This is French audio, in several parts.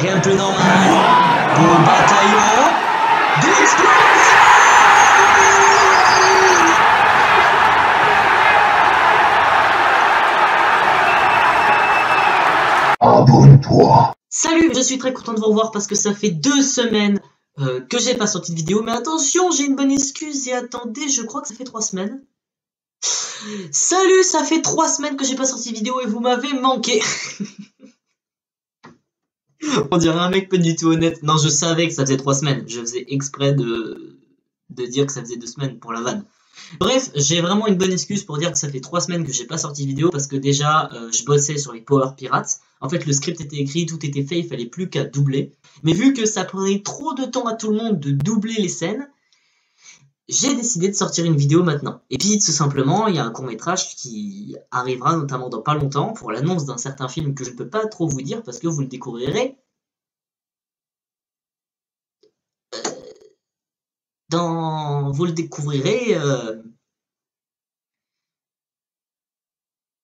Rien de plus normal. Beau bataillon d'Express. Abonne-toi. Salut, je suis très content de vous revoir parce que ça fait 2 semaines que j'ai pas sorti de vidéo. Mais attention, j'ai une bonne excuse et attendez, je crois que ça fait 3 semaines. Salut, ça fait 3 semaines que j'ai pas sorti de vidéo et vous m'avez manqué. On dirait un mec pas du tout honnête. Non, je savais que ça faisait 3 semaines. Je faisais exprès de dire que ça faisait 2 semaines pour la vanne. Bref, j'ai vraiment une bonne excuse pour dire que ça fait 3 semaines que j'ai pas sorti de vidéo parce que déjà, je bossais sur les Power Pirates. En fait, le script était écrit, tout était fait, il fallait plus qu'à doubler. Mais vu que ça prenait trop de temps à tout le monde de doubler les scènes, j'ai décidé de sortir une vidéo maintenant. Et puis, tout simplement, il y a un court-métrage qui arrivera notamment dans pas longtemps pour l'annonce d'un certain film que je ne peux pas trop vous dire parce que vous le découvrirez vous le découvrirez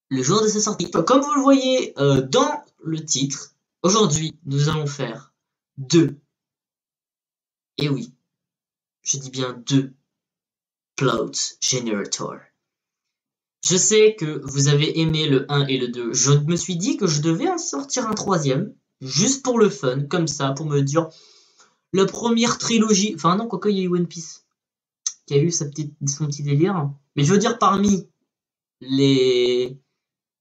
le jour de sa sortie. Comme vous le voyez dans le titre, aujourd'hui, nous allons faire 2. Et oui, je dis bien 2 Plot Generator. Je sais que vous avez aimé le 1 et le 2. Je me suis dit que je devais en sortir un 3e, juste pour le fun, comme ça, pour me dire la première trilogie. Enfin non, quoique il y a eu One Piece, qui a eu son petit délire. Mais je veux dire, parmi les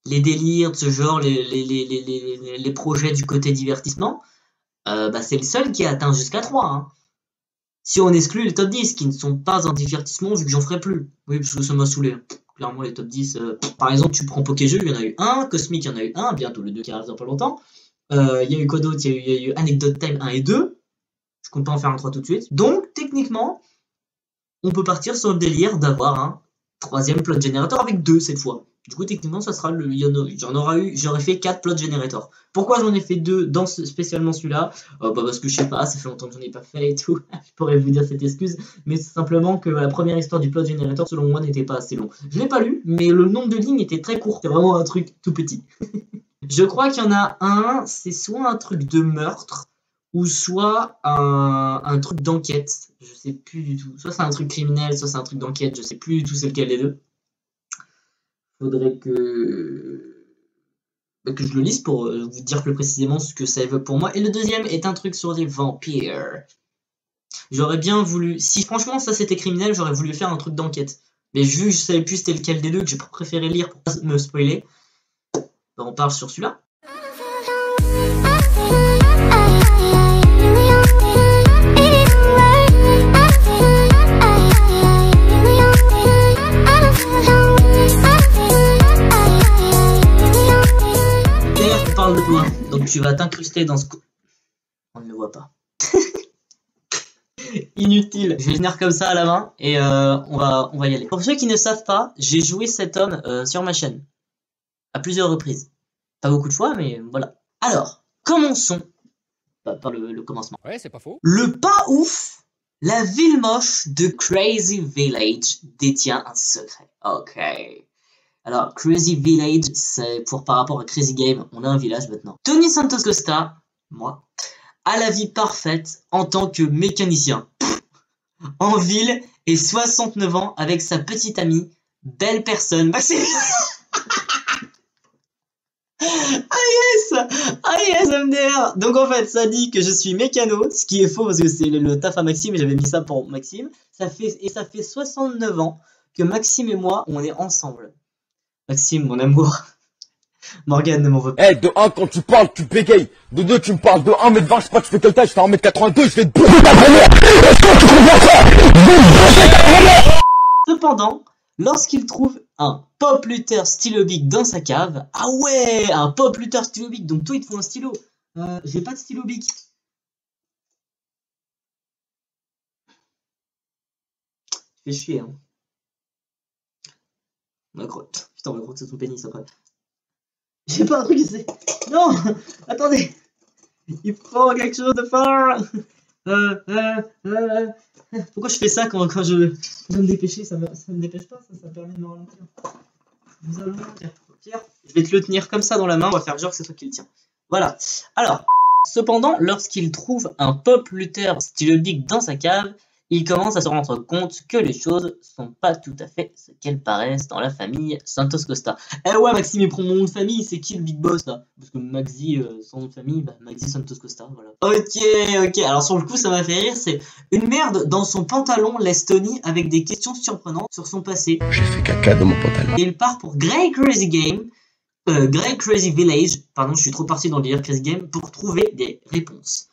délires de ce genre, les projets du côté divertissement, c'est le seul qui a atteint jusqu'à 3. Hein. Si on exclut les top 10 qui ne sont pas en divertissement vu que j'en ferai plus. Oui, parce que ça m'a saoulé. Clairement, les top 10. Par exemple, tu prends Pokéjeux, il y en a eu un. Cosmic, il y en a eu un. Bientôt le 2 qui arrive dans pas longtemps. Il y a eu quoi d'autre? Il y a eu Anecdote Time 1 et 2. Je compte pas en faire un 3 tout de suite. Donc, techniquement, on peut partir sur le délire d'avoir un 3e plot generator avec 2 cette fois. Du coup, techniquement, ça sera j'aurais fait 4 plot generators. Pourquoi j'en ai fait 2 dans spécialement celui-là? Parce que je sais pas, ça fait longtemps que j'en ai pas fait et tout. Je pourrais vous dire cette excuse, mais c'est simplement que la première histoire du plot generator, selon moi, n'était pas assez long. Je l'ai pas lu, mais le nombre de lignes était très court. C'est vraiment un truc tout petit. Je crois qu'il y en a un, c'est soit un truc de meurtre, ou soit un truc d'enquête. Je sais plus du tout. Soit c'est un truc criminel, soit c'est un truc d'enquête. Je sais plus du tout c'est lequel des deux. Faudrait que je le lise pour vous dire plus précisément ce que ça évoque pour moi. Et le deuxième est un truc sur des vampires. J'aurais bien voulu... Si franchement ça c'était criminel, j'aurais voulu faire un truc d'enquête. Mais vu que je savais plus c'était lequel des deux, que j'ai préféré lire pour pas me spoiler, on parle sur celui-là. De toi, donc tu vas t'incruster dans ce... On ne le voit pas. Inutile. Je vais venir comme ça à la main et on va y aller. Pour ceux qui ne savent pas, j'ai joué cet homme sur ma chaîne à plusieurs reprises. Pas beaucoup de fois, mais voilà. Alors, commençons par le commencement. Ouais, c'est pas faux. Le pas ouf, la ville moche de Crazy Village détient un secret. Ok. Alors, Crazy Village, c'est par rapport à Crazy Game, on a un village maintenant. Tony Santos Costa, moi, a la vie parfaite en tant que mécanicien. En ville et 69 ans avec sa petite amie, belle personne, Maxime. Ah yes, MDR. Donc en fait, ça dit que je suis mécano, ce qui est faux parce que c'est le taf à Maxime et j'avais mis ça pour Maxime. Ça fait 69 ans que Maxime et moi, on est ensemble. Maxime, mon amour. Morgane ne m'en veut pas. Eh, de 1, quand tu parles, tu bégayes. De 2, tu me parles de 1m20, je sais pas, tu fais quelle taille, je fais 1m82, je vais te bouffer ta grand-mère. Est-ce que tu comprends ça? Cependant, lorsqu'il trouve un Pop Luther stylo-bic dans sa cave, ah ouais, un Pop Luther stylo-bic, donc toi il te faut un stylo. J'ai pas de stylo-bic. Fais chier, hein. Ma crotte. Putain, ma crotte, c'est son pénis après. J'ai pas un truc ici. Non, attendez. Il faut quelque chose de fort. Pourquoi je fais ça quand je veux me dépêcher? Ça me dépêche pas, ça me permet de me ralentir. Nous allons Pierre, je vais te le tenir comme ça dans la main, on va faire genre que c'est toi qui le tiens. Voilà. Alors, Cependant, lorsqu'il trouve un Pop Luther stylobique dans sa cave, il commence à se rendre compte que les choses sont pas tout à fait ce qu'elles paraissent dans la famille Santos Costa. Eh ouais, Maxime, il prend mon nom de famille, c'est qui le big boss là? Parce que Maxi, son nom de famille, bah, Maxi Santos Costa, voilà. Ok, alors sur le coup, ça m'a fait rire, c'est une merde dans son pantalon laisse Tony avec des questions surprenantes sur son passé. J'ai fait caca dans mon pantalon. Et il part pour Grey Crazy Village, pardon, je suis trop parti dans le délire Crazy Game, pour trouver des réponses.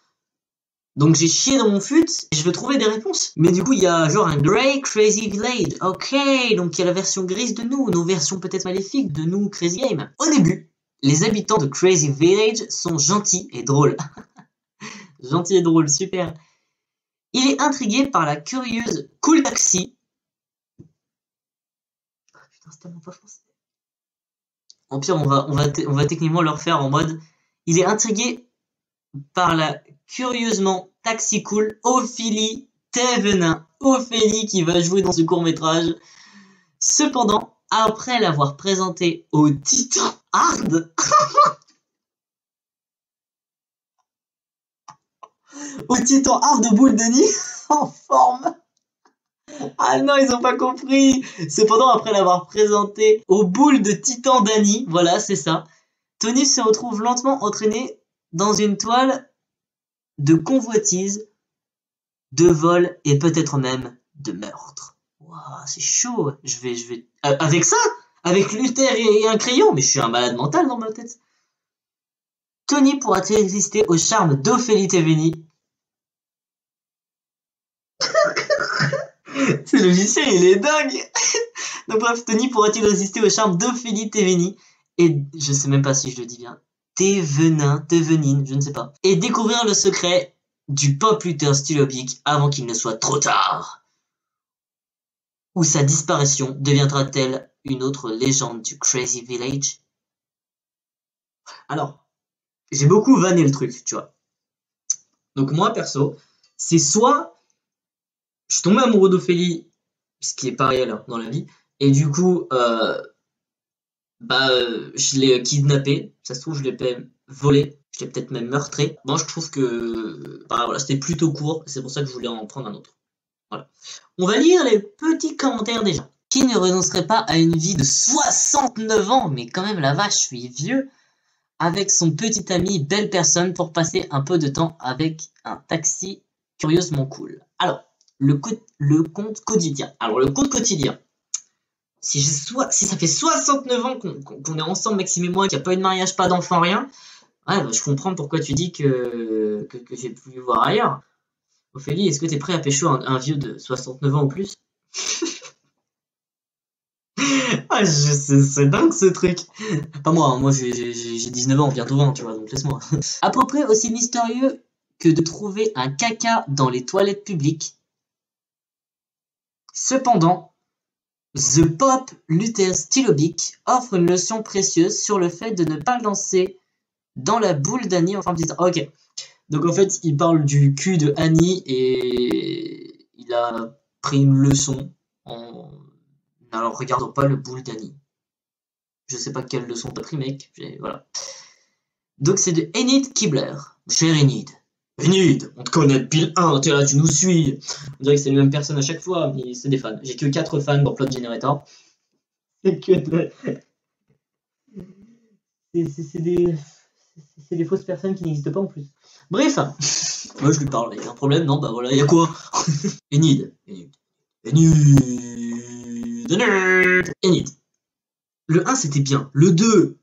Donc j'ai chié dans mon fut et je veux trouver des réponses. Mais du coup il y a genre un Grey Crazy Village. Ok, donc il y a la version grise de nous, nos versions peut-être maléfiques de nous Crazy Game. Au début, les habitants de Crazy Village sont gentils et drôles. Gentils et drôles, super. Il est intrigué par la curieuse Cool Taxi. Putain, c'est tellement pas français. En pire, on va techniquement le refaire en mode. Il est intrigué par la curieusement taxi cool Ophélie Thévenin. Ophélie qui va jouer dans ce court-métrage. Cependant, après l'avoir présenté au Titan Hard, au Titan Hard de Boule Denis en forme. Ah non, ils ont pas compris. Cependant, après l'avoir présenté aux boules de Titan Danny, voilà, c'est ça, Tony se retrouve lentement entraîné dans une toile de convoitise, de vol et peut-être même de meurtre. Waouh, c'est chaud. Je vais... Avec ça? Avec Luther et un crayon? Mais je suis un malade mental dans ma tête. Tony pourra-t-il résister au charme d'Ophélie Thévenin? Ce logiciel, il est dingue. Donc bref, Tony pourra-t-il résister au charme d'Ophélie Thévenin? Et je sais même pas si je le dis bien. Thévenin, je ne sais pas. Et découvrir le secret du Pop Luther stylobique avant qu'il ne soit trop tard. Ou sa disparition deviendra-t-elle une autre légende du Crazy Village? Alors, j'ai beaucoup vanné le truc, tu vois. Donc moi, perso, c'est soit je suis tombé amoureux d'Ophélie, ce qui est pas réel dans la vie, et du coup, je l'ai kidnappé, ça se trouve, je l'ai volé, je l'ai peut-être même meurtré. Moi, je trouve que voilà, c'était plutôt court, c'est pour ça que je voulais en prendre un autre. Voilà. On va lire les petits commentaires des gens. Qui ne renoncerait pas à une vie de 69 ans, mais quand même, la vache, je suis vieux, avec son petit ami, belle personne, pour passer un peu de temps avec un taxi curieusement cool. Alors, le compte quotidien. Alors, le compte quotidien. Si ça fait 69 ans qu'on est ensemble, Maxime et moi, qu'il n'y a pas eu de mariage, pas d'enfant, rien, ouais, bah, je comprends pourquoi tu dis que j'ai pu voir ailleurs. Ophélie, est-ce que tu es prêt à pécho un vieux de 69 ans ou plus? Ah, c'est dingue ce truc. Pas moi, hein, moi j'ai 19 ans, bientôt 20, tu vois, donc laisse-moi. À peu près aussi mystérieux que de trouver un caca dans les toilettes publiques. Cependant, The Pop Luther stylobique offre une leçon précieuse sur le fait de ne pas lancer dans la boule d'Annie en fin de temps. Ok, donc en fait, il parle du cul de Annie et il a pris une leçon en ne regardant pas le boule d'Annie. Je sais pas quelle leçon t'as pris, mec. Voilà. Donc c'est de Enid Kibler. Cher Enid. Enid, on te connaît depuis le 1, t'es là, tu nous suis. On dirait que c'est la même personne à chaque fois, mais c'est des fans. J'ai que 4 fans dans Plot Generator. C'est que de... C'est des fausses personnes qui n'existent pas en plus. Bref, moi je lui parle, il y a un problème, non, bah voilà, il y a quoi? Enid. Le 1 c'était bien, le 2,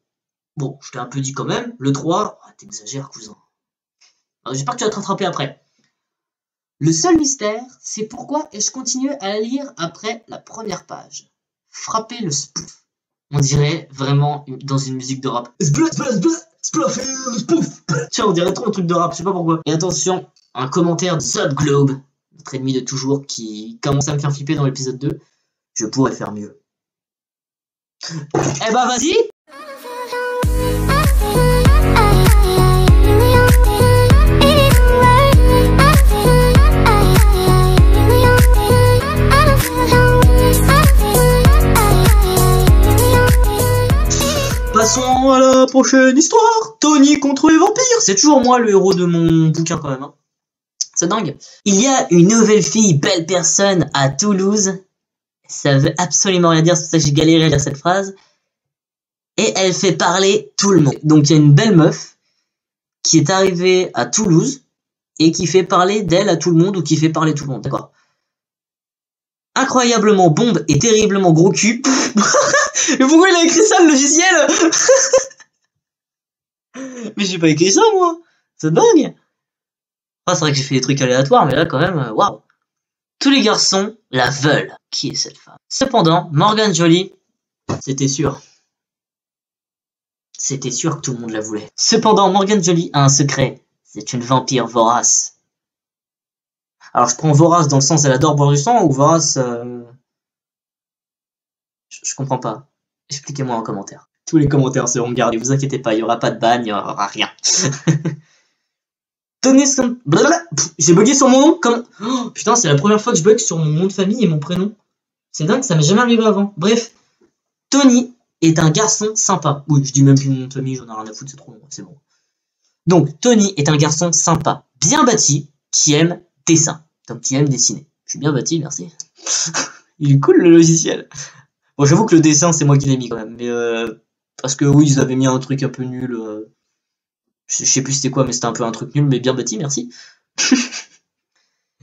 bon, je t'ai un peu dit quand même, le 3, oh, t'exagères cousin. J'espère que tu vas te rattraper après. Le seul mystère, c'est pourquoi ai-je continué à lire après la première page. Frapper le spoof. On dirait vraiment dans une musique de rap. Tiens, on dirait trop un truc de rap, je sais pas pourquoi. Et attention, un commentaire de Subglobe, notre ennemi de toujours, qui commence à me faire flipper dans l'épisode 2. Je pourrais faire mieux. Eh bah vas-y! Passons à la prochaine histoire. Tony contre les vampires. C'est toujours moi le héros de mon bouquin quand même. Hein. C'est dingue. Il y a une nouvelle fille, belle personne, à Toulouse. Ça veut absolument rien dire, c'est pour ça que j'ai galéré à lire cette phrase. Et elle fait parler tout le monde. Donc il y a une belle meuf qui est arrivée à Toulouse et qui fait parler d'elle à tout le monde ou qui fait parler tout le monde, d'accord. Incroyablement bombe et terriblement gros cul. Mais pourquoi il a écrit ça le logiciel? Mais j'ai pas écrit ça moi. C'est dingue. Ah, c'est vrai que j'ai fait des trucs aléatoires, mais là quand même, waouh. Tous les garçons la veulent. Qui est cette femme? Cependant, Morgane Joly, c'était sûr. C'était sûr que tout le monde la voulait. Cependant, Morgane Joly a un secret. C'est une vampire vorace. Alors je prends vorace dans le sens elle adore boire du sang ou vorace... Je comprends pas. Expliquez-moi en commentaire. Tous les commentaires seront gardés, vous inquiétez pas, il y aura pas de ban, il y aura rien. Tony son... J'ai bugué sur mon nom comme... Oh, putain, c'est la première fois que je bug sur mon nom de famille et mon prénom. C'est dingue, ça m'est jamais arrivé avant. Bref, Tony est un garçon sympa. Oui, je dis même plus mon nom de famille, j'en ai rien à foutre, c'est trop long, c'est bon. Donc, Tony est un garçon sympa, bien bâti, qui aime dessin. Donc, qui aime dessiner. Je suis bien bâti, merci. Il est cool le logiciel. Bon, j'avoue que le dessin, c'est moi qui l'ai mis quand même. Mais parce que oui, ils avaient mis un truc un peu nul. Je sais plus c'était quoi, mais c'était un peu un truc nul, mais bien bâti, merci.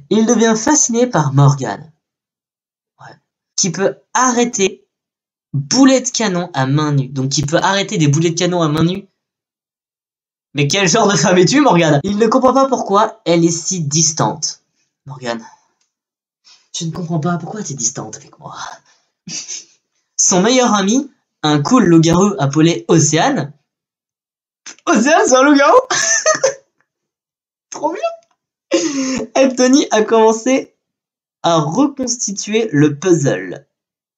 Il devient fasciné par Morgane. Ouais. Qui peut arrêter boulet de canon à main nue. Donc, qui peut arrêter des boulets de canon à main nue. Mais quel genre de femme es-tu, Morgane? Il ne comprend pas pourquoi elle est si distante. Morgane, je ne comprends pas pourquoi tu es distante avec moi. Son meilleur ami, un cool loup-garou appelé Océane. Océane, c'est un loup-garou. Trop bien. Et Tony a commencé à reconstituer le puzzle.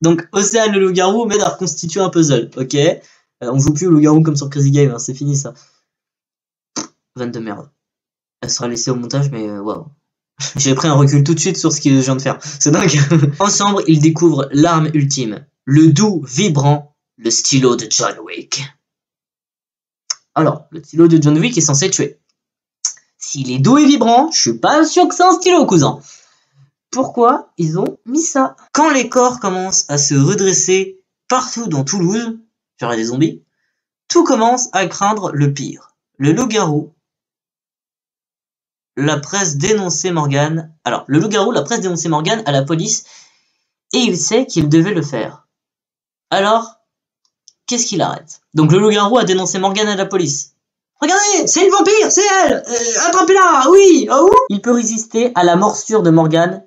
Donc Océane le loup-garou m'aide à reconstituer un puzzle, ok. On joue plus au loup-garou comme sur Crazy Game, hein, c'est fini ça. Vanne de merde. Elle sera laissée au montage, mais waouh. J'ai pris un recul tout de suite sur ce que je viens de faire. C'est dingue. Ensemble, ils découvrent l'arme ultime. Le doux, vibrant, le stylo de John Wick. Alors, le stylo de John Wick est censé tuer. S'il est doux et vibrant, je suis pas sûr que c'est un stylo, cousin. Pourquoi ils ont mis ça? Quand les corps commencent à se redresser partout dans Toulouse, genre des zombies, tout commence à craindre le pire. Le loup-garou, la presse dénonçait Morgane. Alors, le loup-garou, la presse dénonçait Morgane à la police et il sait qu'il devait le faire. Alors, qu'est-ce qu'il arrête? Donc le loup-garou a dénoncé Morgane à la police. Regardez, c'est une vampire, c'est elle. Attrapez-la, oui, oh. Il peut résister à la morsure de Morgane,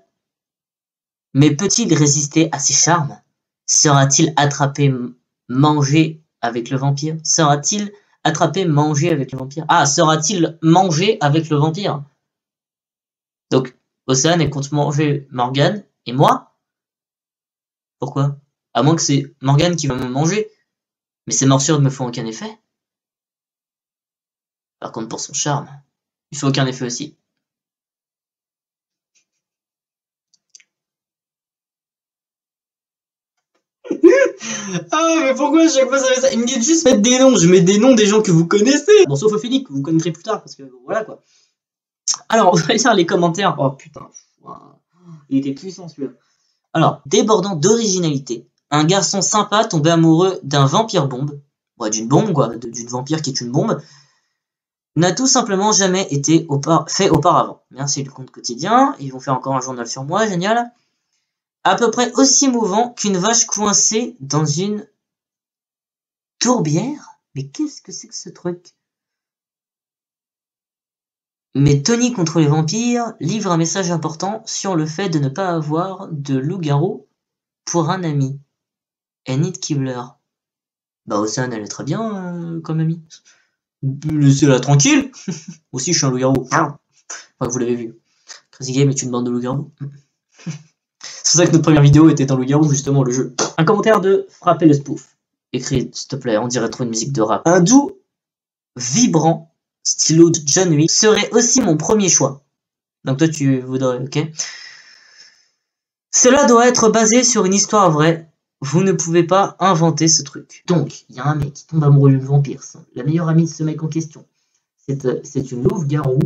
mais peut-il résister à ses charmes? Sera-t-il attrapé, mangé avec le vampire? Sera-t-il attrapé, mangé avec le vampire? Ah, sera-t-il mangé avec le vampire? Donc, Océane est contre manger Morgane et moi? Pourquoi? À moins que c'est Morgane qui va me manger. Mais ces morsures ne me font aucun effet. Par contre, pour son charme, il faut aucun effet aussi. Ah, mais pourquoi à chaque fois ça fait ça? Il me dit juste mettre des noms. Je mets des noms des gens que vous connaissez. Bon, sauf Ophélie, que vous connaîtrez plus tard, parce que voilà quoi. Alors, on va lire les commentaires. Oh putain, il était puissant celui-là. Alors, débordant d'originalité, un garçon sympa tombé amoureux d'un vampire bombe, ouais, d'une bombe quoi, d'une vampire qui est une bombe, n'a tout simplement jamais été fait auparavant. Merci le compte quotidien, ils vont faire encore un journal sur moi, génial. À peu près aussi mouvant qu'une vache coincée dans une tourbière. Mais qu'est-ce que c'est que ce truc? Mais Tony contre les vampires livre un message important sur le fait de ne pas avoir de loup-garou pour un ami. Enid Kibler. Bah Océane, elle est très bien comme amie. Laissez-la tranquille. Aussi, je suis un loup-garou. Enfin, vous l'avez vu. Crazy Game est une bande de loups-garous. C'est pour ça que notre première vidéo était un loup-garou, justement, le jeu. Un commentaire de Frapper le spoof. Écrit, s'il te plaît, on dirait trop une musique de rap. Un doux, vibrant stylo de John Wick serait aussi mon premier choix. Donc toi, tu voudrais, ok? Cela doit être basé sur une histoire vraie vous ne pouvez pas inventer ce truc. Donc, il y a un mec qui tombe amoureux d'une vampire. La meilleure amie de ce mec en question, c'est une louve-garou.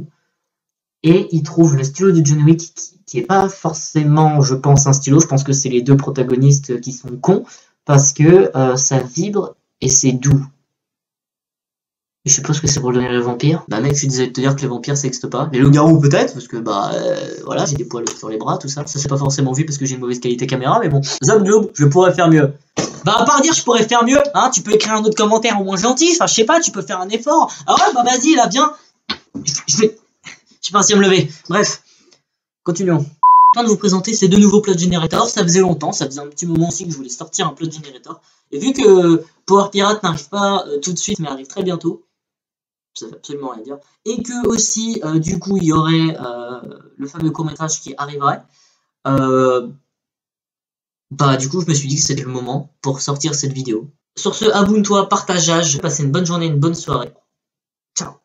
Et il trouve le stylo de John Wick, qui est pas forcément, je pense, un stylo. Je pense que c'est les deux protagonistes qui sont cons, parce que ça vibre et c'est doux. Je suppose que c'est pour donner les vampires. Bah mec, je suis désolé de te dire que les vampires ça n'existe pas. Les loups-garous peut-être, parce que voilà, j'ai des poils sur les bras, tout ça. Ça c'est pas forcément vu parce que j'ai une mauvaise qualité caméra, mais bon. Zop Globe, je pourrais faire mieux. Bah à part dire je pourrais faire mieux, hein, tu peux écrire un autre commentaire au moins gentil, enfin je sais pas, tu peux faire un effort. Ah ouais, bah vas-y là, viens. Je sais pas si à me lever. Bref, continuons. Afin de vous présenter ces deux nouveaux plot generators, ça faisait longtemps, ça faisait un petit moment aussi que je voulais sortir un plot generator. Et vu que Power Pirate n'arrive pas tout de suite, mais arrive très bientôt, ça veut absolument rien dire, et que aussi du coup il y aurait le fameux court-métrage qui arriverait, bah du coup je me suis dit que c'était le moment pour sortir cette vidéo. Sur ce, abonne-toi, partageage, passez une bonne journée, une bonne soirée. Ciao.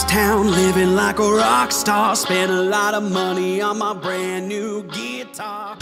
Town, living like a rock star, spent a lot of money on my brand new guitar.